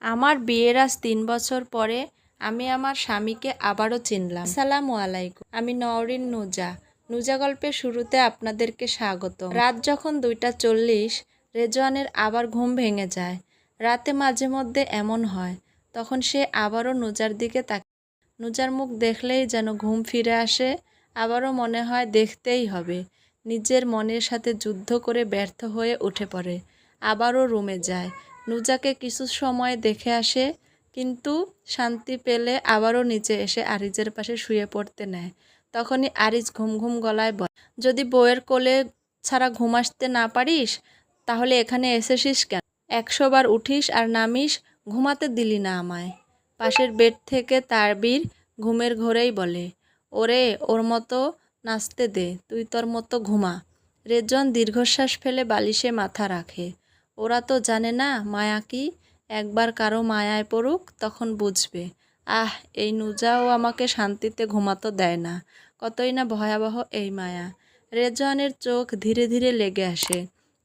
আমার বিয়ের আজ ৩ বছর পরে আমি আমার স্বামীকে আবারও চিনলাম। আসসালামু আলাইকুম। আমি নওরিন নুজা। নুজা গল্পের শুরুতে আপনাদেরকে স্বাগত। রাত যখন ২টা ৪০, রেজওয়ানের আবার ঘুম ভেঙে যায়। রাতে মাঝে মধ্যে এমন হয়। তখন সে আবারও নুজার দিকে তাকায়। নুজার মুখ দেখলেই যেন ঘুম ফিরে আসে। আবারও মনে হয় দেখতেই হবে। নিজের মনের সাথে যুদ্ধ করে ব্যর্থ হয়ে উঠে পড়ে। আবারও রুমে যায়। নুজাকে কিছু সময় দেখে আসে, কিন্তু শান্তি পেলে আবারও নিচে এসে আরিজের পাশে শুয়ে পড়তে নেয়। তখনই আরিজ ঘুম ঘুম গলায় বলে, যদি বউয়ের কোলে ছাড়া ঘুম আসতে না পারিস তাহলে এখানে এসেছিস কেন? ১০০ বার উঠিস আর নামিস, ঘুমাতে দিলি না আমায়। পাশের বেড থেকে তারবির ঘুমের ঘোরেই বলে, ওরে ওর মতো নাচতে দে, তুই তোর মতো ঘুমা। রেজওয়ান দীর্ঘশ্বাস ফেলে বালিশে মাথা রাখে। ওরা তো জানে না মায়া কি। একবার কারো মায়ায় পড়ুক, তখন বুঝবে। আহ, এই নুজাও আমাকে শান্তিতে ঘুমাতে দেয় না। কতই না ভয়াবহ এই মায়া। রেজওয়ানের চোখ ধীরে ধীরে লেগে আসে,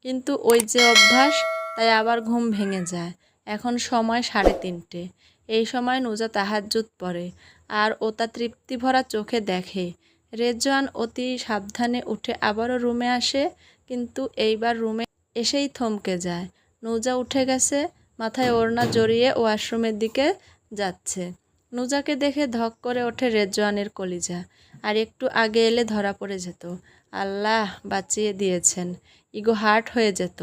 কিন্তু ওই যে অভ্যাস, তাই আবার ঘুম ভেঙে যায়। এখন সময় 3:30। এই সময় নুজা তাহাজ্জুদ পড়ে, আর ও তা তৃপ্তিভরা চোখে দেখে। রেজওয়ান অতি সাবধানে উঠে আবারও রুমে আসে, কিন্তু এইবার রুমে এসেই থমকে যায়। নুজা উঠে গেছে, মাথায় ওড়না জড়িয়ে ওয়াশরুমের দিকে যাচ্ছে। নুজাকে দেখে ধক করে ওঠে রেজওয়ানের কলিজা। আর একটু আগে এলে ধরা পড়ে যেত। আল্লাহ বাঁচিয়ে দিয়েছেন, ইগো হার্ট হয়ে যেত।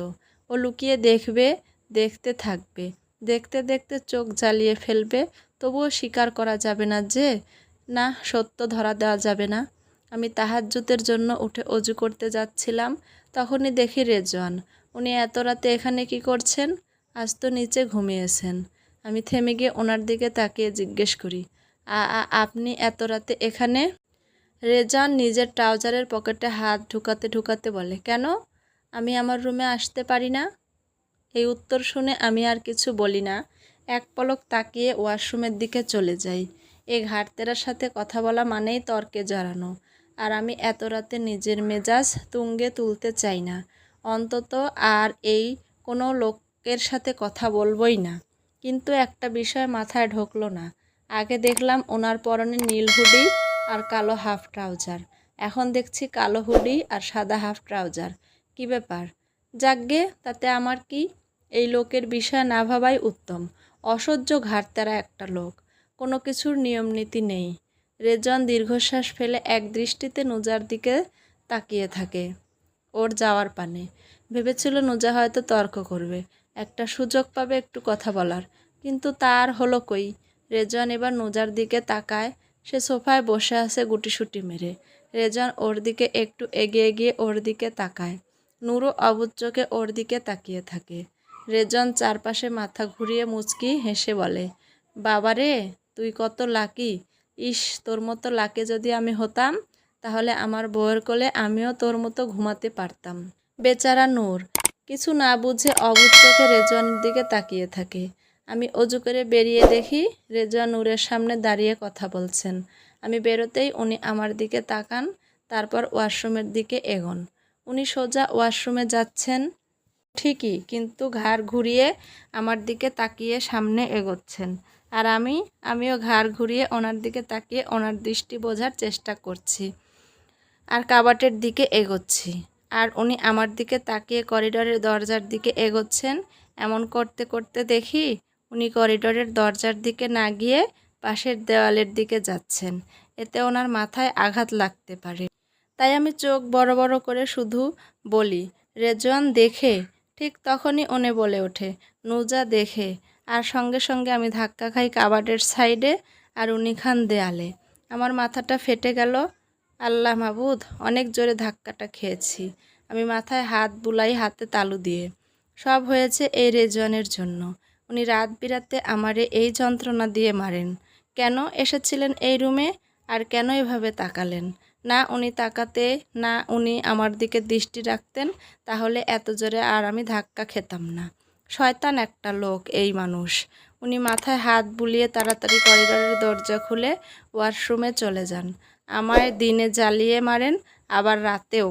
ও লুকিয়ে দেখবে, দেখতে থাকবে, দেখতে দেখতে চোখ জ্বালিয়ে ফেলবে। তবুও স্বীকার করা যাবে না যে, না, সত্য ধরা দেওয়া যাবে না। আমি তাহাজ্জুদের জন্য উঠে অজু করতে যাচ্ছিলাম, তখনই দেখি রেজওয়ান। উনি এত রাতে এখানে কি করছেন? আজ তো নিচে ঘুমিয়েছেন। আমি থেমে গিয়ে ওনার দিকে তাকিয়ে জিজ্ঞেস করি, আপনি এত রাতে এখানে? রেজওয়ান নিজের ট্রাউজারের পকেটে হাত ঢুকাতে ঢুকাতে বলে, কেন? আমি আমার রুমে আসতে পারি না? এই উত্তর শুনে আমি আর কিছু বলি না। এক পলক তাকিয়ে ওয়াশরুমের দিকে চলে যাই। এই ঘাটতেরার সাথে কথা বলা মানেই তর্কে জড়ানো। আর আমি এত রাতে নিজের মেজাজ তুঙ্গে তুলতে চাই না। অন্তত আর এই কোনো লোকের সাথে কথা বলবই না। কিন্তু একটা বিষয় মাথায় ঢুকলো না। আগে দেখলাম ওনার পরনে নীল হুডি আর কালো হাফ ট্রাউজার। এখন দেখছি কালো হুডি আর সাদা হাফ ট্রাউজার। কী ব্যাপার? যাকগে, তাতে আমার কি? এই লোকের বিষয় না ভাবাই উত্তম। অসহ্য ঘাড়ত্যাড়া একটা লোক। কোনো কিছুর নিয়মনীতি নেই। রেজওয়ান দীর্ঘশ্বাস ফেলে এক দৃষ্টিতে নুজার দিকে তাকিয়ে থাকে। ওর যাওয়ার পানে। ভেবেছিল নুজা হয়তো তর্ক করবে, একটা সুযোগ পাবে একটু কথা বলার। কিন্তু তার হলো কই। রেজওয়ান এবার নুজার দিকে তাকায়। সে সোফায় বসে আছে গুটিসুটি মেরে। রেজওয়ান ওর দিকে একটু এগিয়ে গিয়ে ওর দিকে তাকায়। নূরও অবুঝ চোখে ওর দিকে তাকিয়ে থাকে। রেজওয়ান চারপাশে মাথা ঘুরিয়ে মুচকি হেসে বলে, বাবারে, তুই কত লাকি। ইস, তোর মতো লাকি যদি আমি হতাম, তাহলে আমার বউয়ের কোলে আমিও তোর মতো ঘুমাতে পারতাম। বেচারা নূর কিছু না বুঝে অবুঝ চোখে রেজওয়ানের দিকে তাকিয়ে থাকে। আমি অজু করে বেরিয়ে দেখি রেজওয়ান নূরের সামনে দাঁড়িয়ে কথা বলছেন। আমি বেরোতেই উনি আমার দিকে তাকান, তারপর ওয়াশরুমের দিকে এগোন। উনি সোজা ওয়াশরুমে যাচ্ছেন ঠিকই, কিন্তু ঘাড় ঘুরিয়ে আমার দিকে তাকিয়ে সামনে এগোচ্ছেন। আর আমিও ঘাড় ঘুরিয়ে ওনার দিকে তাকিয়ে ওনার দৃষ্টি বোঝার চেষ্টা করছি, আর কাবাটের দিকে এগোচ্ছি। আর উনি আমার দিকে তাকিয়ে করিডোরের দরজার দিকে এগোচ্ছেন। এমন করতে করতে দেখি উনি করিডোরের দরজার দিকে না গিয়ে পাশের দেওয়ালের দিকে যাচ্ছেন। এতে ওনার মাথায় আঘাত লাগতে পারে। তাই আমি চোখ বড় বড় করে শুধু বলি, রেজওয়ান দেখে। ঠিক তখনই উনি বলে ওঠে, নুজা দেখে। আর সঙ্গে সঙ্গে আমি ধাক্কা খাই কাবার্ডের সাইডে, আর উনি খান দেয়ালে। আমার মাথাটা ফেটে গেল। আল্লাহ মাবুদ, অনেক জোরে ধাক্কাটা খেয়েছি। আমি মাথায় হাত বুলাই, হাতে তালু দিয়ে। সব হয়েছে এই রেজওয়ানের জন্য। উনি রাত বিরাতে আমারে এই যন্ত্রণা দিয়ে মারেন। কেন এসেছিলেন এই রুমে, আর কেন এভাবে তাকালেন? না উনি তাকাতে, না উনি আমার দিকে দৃষ্টি রাখতেন, তাহলে এত জোরে আর আমি ধাক্কা খেতাম না। শয়তান একটা লোক এই মানুষ। উনি মাথায় হাত বুলিয়ে তাড়াতাড়ি করিডোরের দরজা খুলে ওয়াশরুমে চলে যান। আমায় দিনে জ্বালিয়ে মারেন, আবার রাতেও।